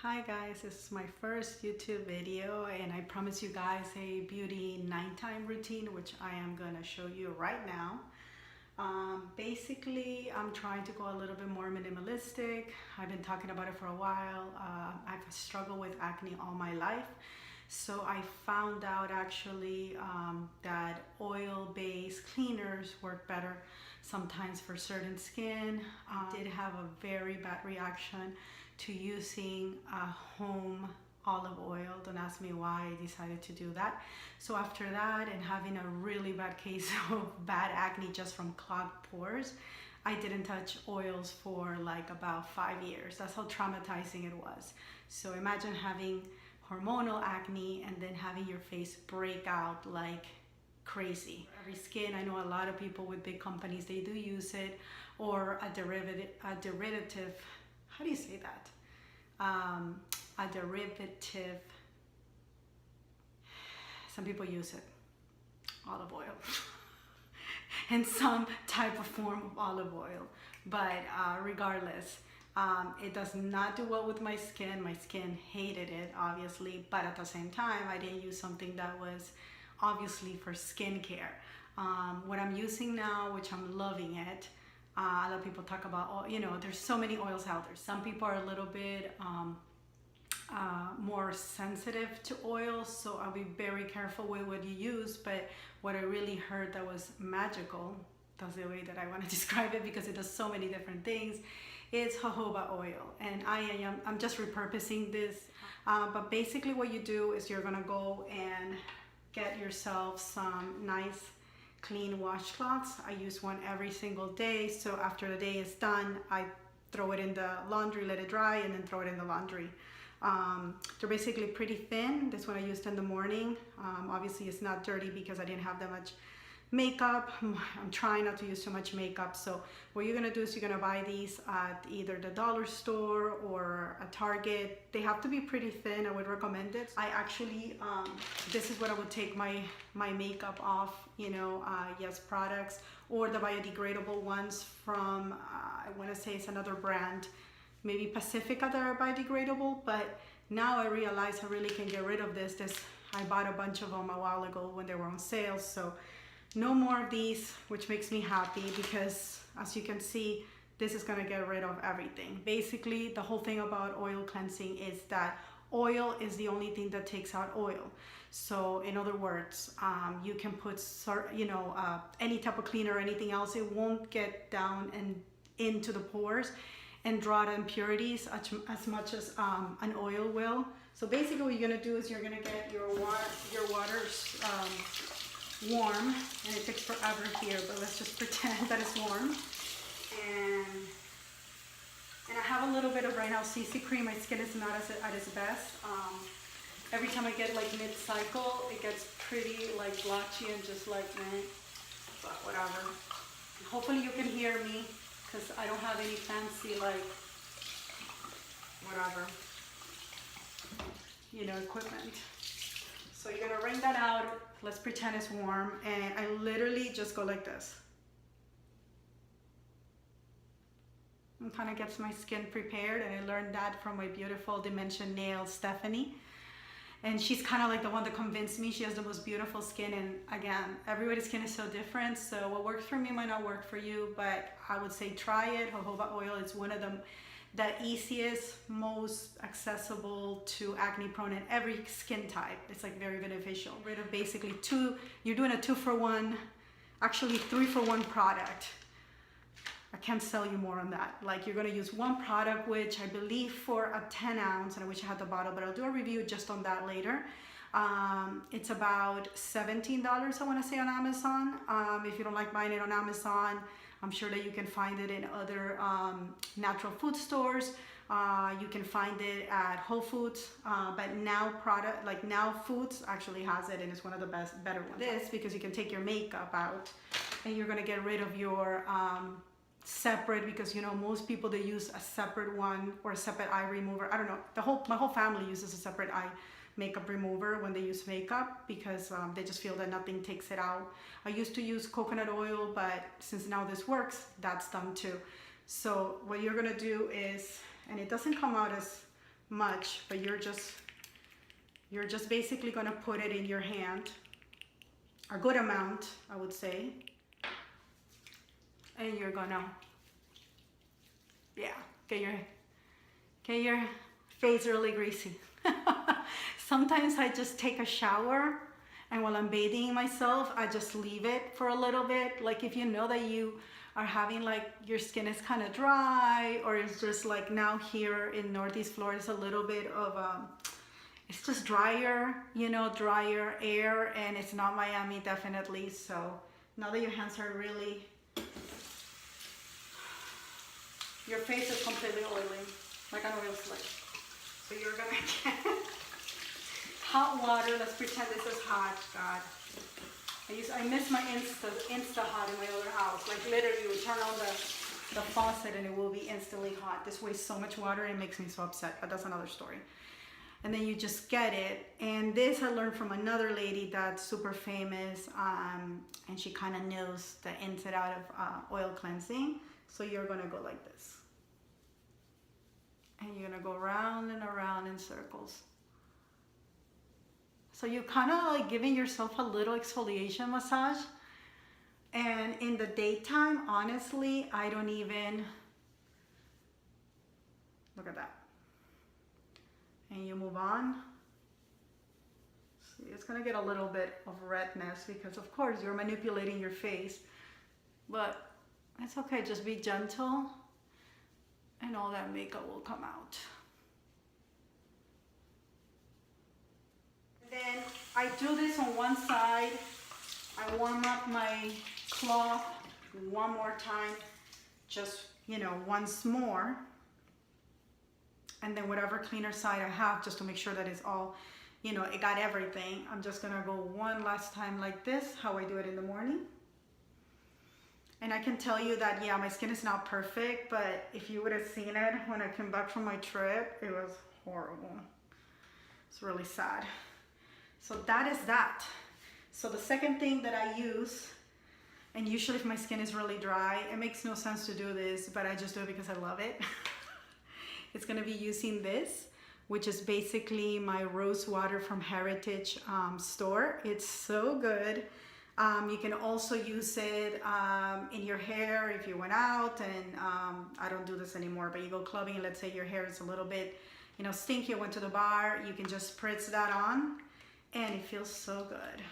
Hi guys, this is my first YouTube video and I promise you guys a beauty nighttime routine which I am gonna show you right now. Basically, I'm trying to go a little bit more minimalistic. I've been talking about it for a while. I've struggled with acne all my life. So I found out actually that oil-based cleaners work better sometimes for certain skin. I did have a very bad reaction to using home olive oil. Don't ask me why I decided to do that. So after that and having a really bad case of bad acne just from clogged pores, I didn't touch oils for like about 5 years. That's how traumatizing it was. So imagine having hormonal acne and then having your face break out like crazy. Every skin, I know a lot of people with big companies, they do use it, or a derivative, how do you say that? A derivative, some people use it, olive oil, in some type of form of olive oil. But regardless, it does not do well with my skin. My skin hated it, obviously, but at the same time, I didn't use something that was obviously for skincare. What I'm using now, which I'm loving it, a lot of people talk about, you know, there's so many oils out there. Some people are a little bit more sensitive to oils, so I'll be very careful with what you use. But what I really heard that was magical, that's the way that I want to describe it because it does so many different things, is jojoba oil. And I'm just repurposing this. But basically what you do is you're gonna go and get yourself some nice clean washcloths. I use one every single day, so after the day is done, I throw it in the laundry, let it dry, and then throw it in the laundry. They're basically pretty thin. This one I used in the morning. Obviously it's not dirty because I didn't have that much makeup. I'm trying not to use too much makeup. So what you're gonna do is you're gonna buy these at either the dollar store or a Target. They have to be pretty thin. I would recommend it. I actually, this is what I would take my makeup off, you know, Yes products, or the biodegradable ones from, I wanna say it's another brand, maybe Pacifica, that are biodegradable. But now I realize I really can get rid of this. I bought a bunch of them a while ago when they were on sale. So no more of these, which makes me happy because as you can see, this is gonna get rid of everything. Basically, the whole thing about oil cleansing is that oil is the only thing that takes out oil. So in other words, you can put, you know, any type of cleaner or anything else, it won't get down and into the pores and draw the impurities as much as an oil will. So basically what you're gonna do is you're gonna get your water warm, and it takes forever here, but let's just pretend that it's warm. And I have a little bit of right now CC cream. My skin is not at its best. Every time I get like mid-cycle, it gets pretty like blotchy and just like meh, but whatever. Hopefully you can hear me because I don't have any fancy like whatever, you know, equipment. So you're gonna wring that out. Let's pretend it's warm, and I literally just go like this. And kind of gets my skin prepared, and I learned that from my beautiful Dimension Nails, Stephanie. And she's kind of like the one that convinced me. She has the most beautiful skin, and again, everybody's skin is so different, so what works for me might not work for you, but I would say try it. Jojoba oil is one of them. The easiest, most accessible to acne prone in every skin type. It's like very beneficial. Rid of basically you're doing a 2-for-1, actually 3-for-1 product. I can't sell you more on that. Like you're gonna use one product, which I believe for a 10 ounce, and I wish I had the bottle, but I'll do a review just on that later. It's about $17, I wanna say, on Amazon. If you don't like buying it on Amazon, I'm sure that you can find it in other natural food stores. You can find it at Whole Foods, but Now Foods actually has it, and it's one of the better ones. This, because you can take your makeup out, and you're gonna get rid of your separate, because you know most people, they use a separate one or a separate eye remover. I don't know. My whole family uses a separate eye makeup remover when they use makeup because they just feel that nothing takes it out. I used to use coconut oil, but since now this works, that's done too. So what you're gonna do is, and it doesn't come out as much, but you're just basically gonna put it in your hand, a good amount, I would say, and you're gonna, yeah, get your face really greasy. Sometimes I just take a shower, and while I'm bathing myself, I just leave it for a little bit. Like if you know that you are having like your skin is kind of dry, or it's just like now here in Northeast Florida, it's a little bit of it's just drier, you know, drier air, and it's not Miami definitely. So now that your hands are really, your face is completely oily, like an oil slick. So you're gonna get hot water. Let's pretend this is hot. God, I miss my Insta hot in my other house. Like literally, you turn on the faucet and it will be instantly hot. This wastes so much water and it makes me so upset. But that's another story. And then you just get it. And this I learned from another lady that's super famous, and she kind of knows the ins and out of oil cleansing. So you're gonna go like this, and you're gonna go around and around in circles. So you're kind of like giving yourself a little exfoliation massage. And in the daytime, honestly, I don't even, look at that. And you move on. See, it's gonna get a little bit of redness because of course you're manipulating your face, but it's okay, just be gentle and all that makeup will come out. Then I do this on one side. I warm up my cloth one more time, just, you know, once more. And then whatever cleaner side I have, just to make sure that it's all, you know, it got everything. I'm just gonna go one last time like this, how I do it in the morning. And I can tell you that, yeah, my skin is not perfect, but if you would have seen it when I came back from my trip, it was horrible. It's really sad. So that is that. So the second thing that I use, and usually if my skin is really dry, it makes no sense to do this, but I just do it because I love it. It's gonna be using this, which is basically my rose water from Heritage store. It's so good. You can also use it in your hair if you went out, and I don't do this anymore, but you go clubbing and let's say your hair is a little bit, you know, stinky, went to the bar, you can just spritz that on and it feels so good.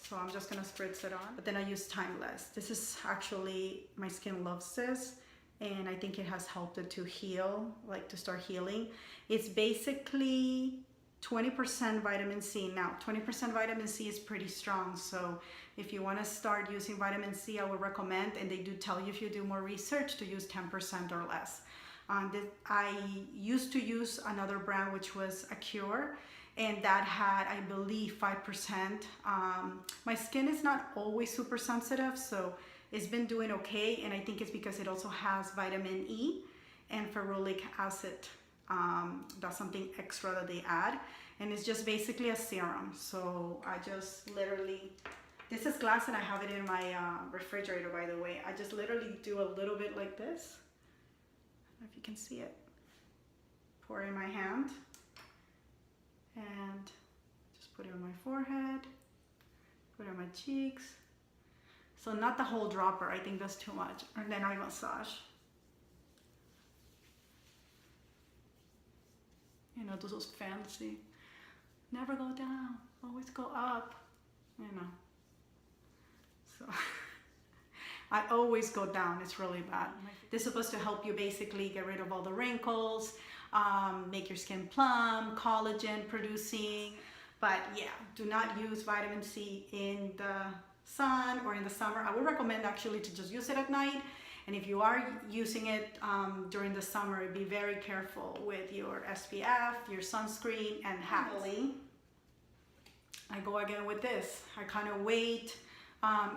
So I'm just gonna spritz it on, but then I use Timeless. This is actually, my skin loves this, and I think it has helped it to heal, like to start healing. It's basically 20% vitamin C. Now, 20% vitamin C is pretty strong, so if you want to start using vitamin C, I would recommend, and they do tell you if you do more research, to use 10% or less. I used to use another brand, which was a Cure, and that had, I believe, 5%. My skin is not always super sensitive, so it's been doing okay, and I think it's because it also has vitamin E and ferulic acid. That's something extra that they add, and it's just basically a serum. So I just literally, this is glass and I have it in my refrigerator, by the way. I just literally do a little bit like this. I don't know if you can see it. Pour in my hand and just put it on my forehead, put it on my cheeks. So not the whole dropper, I think that's too much. And then I massage. You know, those fancy, never go down, always go up, you know. So I always go down, it's really bad. This is supposed to help you basically get rid of all the wrinkles, make your skin plump, collagen producing. But yeah, do not use vitamin C in the sun or in the summer. I would recommend actually to just use it at night. And if you are using it during the summer, be very careful with your SPF, your sunscreen, and hats. I go again with this. I kind of wait.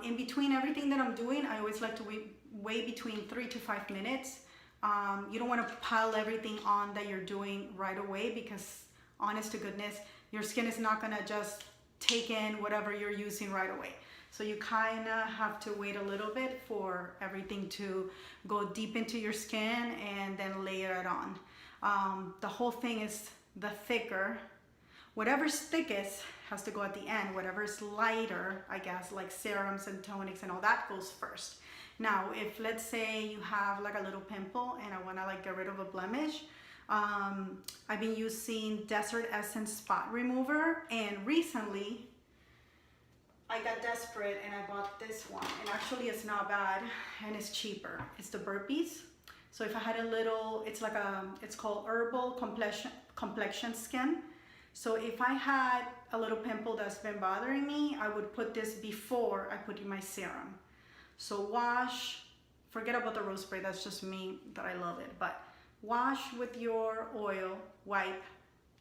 In between everything that I'm doing, I always like to wait between 3 to 5 minutes. You don't want to pile everything on that you're doing right away, because honest to goodness, your skin is not going to just take in whatever you're using right away. So you kind of have to wait a little bit for everything to go deep into your skin and then layer it on. The whole thing is the thicker. Whatever's thickest has to go at the end. Whatever's lighter, I guess, like serums and tonics and all that goes first. Now, if let's say you have like a little pimple and I want to like get rid of a blemish, I've been using Desert Essence Spot Remover, and recently I got desperate and I bought this one, and actually it's not bad and it's cheaper. It's the Burpees. So if I had a little, it's like it's called Herbal Complexion Skin. So if I had a little pimple that's been bothering me, I would put this before I put in my serum. So wash, forget about the rose spray, that's just me that I love it, but wash with your oil, wipe,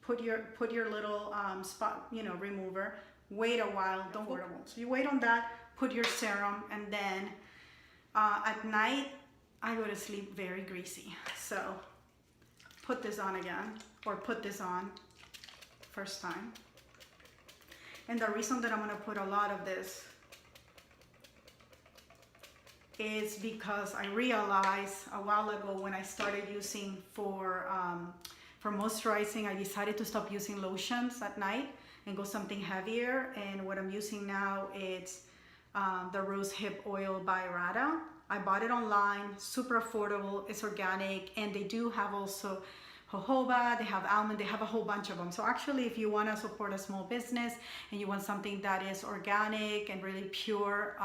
put your little spot, you know, remover, wait a while, don't go. So you wait on that, put your serum, and then at night, I go to sleep very greasy. So put this on again, or put this on first time. And the reason that I'm gonna put a lot of this is because I realized a while ago when I started using for moisturizing, I decided to stop using lotions at night and go something heavier. And what I'm using now is the Rosehip oil by Rhada. I bought it online, super affordable, it's organic, and they do have also jojoba, they have almond, they have a whole bunch of them. So actually, if you want to support a small business and you want something that is organic and really pure,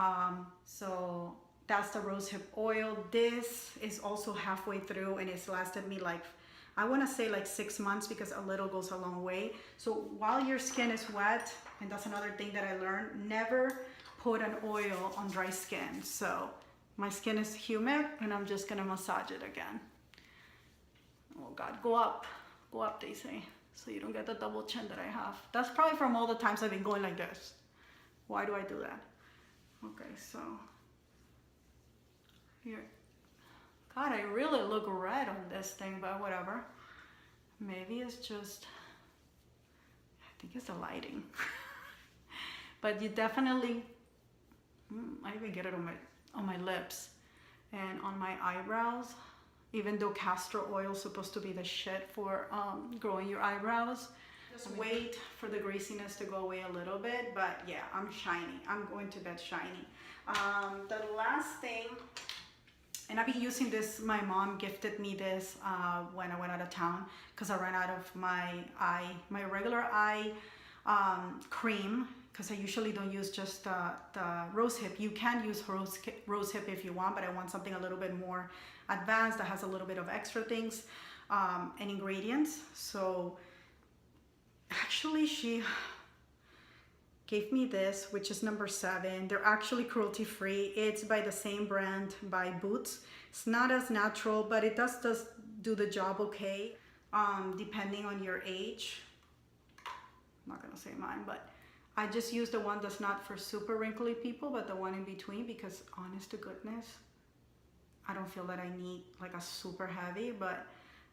so that's the Rosehip oil. This is also halfway through and it's lasted me like, I want to say like 6 months, because a little goes a long way. So while your skin is wet, and that's another thing that I learned, never put an oil on dry skin. So my skin is humid and I'm just gonna massage it again. Oh God, go up, they say, so you don't get the double chin that I have. That's probably from all the times I've been going like this. Why do I do that? Okay, so here. God, I really look red on this thing, but whatever. Maybe it's just, I think it's the lighting. But you definitely, I even get it on my lips and on my eyebrows. Even though castor oil is supposed to be the shit for growing your eyebrows. Just wait for the greasiness to go away a little bit, but yeah, I'm shiny. I'm going to bed shiny. The last thing, and I've been using this, my mom gifted me this when I went out of town, because I ran out of my regular eye cream, because I usually don't use just the Rosehip. You can use Rosehip if you want, but I want something a little bit more advanced that has a little bit of extra things and ingredients. So actually she gave me this, which is number 7. They're actually cruelty free. It's by the same brand, by Boots. It's not as natural, but it does do the job okay, depending on your age. I'm not gonna say mine, but I just use the one that's not for super wrinkly people, but the one in between, because honest to goodness, I don't feel that I need like a super heavy, but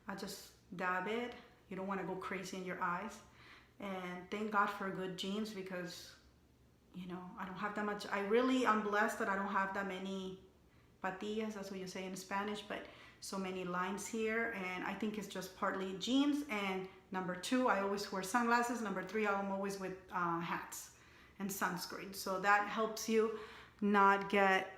I just dab it. You don't want to go crazy in your eyes. And thank God for good genes, because, you know, I don't have that much. I'm blessed that I don't have that many patillas, that's what you say in Spanish, but so many lines here. And I think it's just partly genes. And number 2, I always wear sunglasses. Number 3, I'm always with hats and sunscreen. So that helps you not get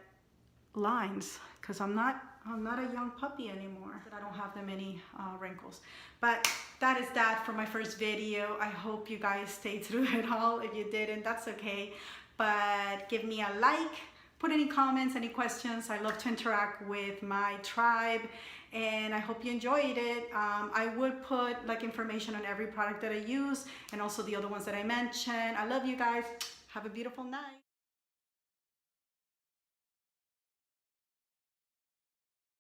lines, because I'm not a young puppy anymore. I don't have that many wrinkles. But that is that for my first video. I hope you guys stayed through it all. If you didn't, that's okay. But give me a like, put any comments, any questions. I love to interact with my tribe, and I hope you enjoyed it. I would put like information on every product that I use, and also the other ones that I mentioned. I love you guys. Have a beautiful night.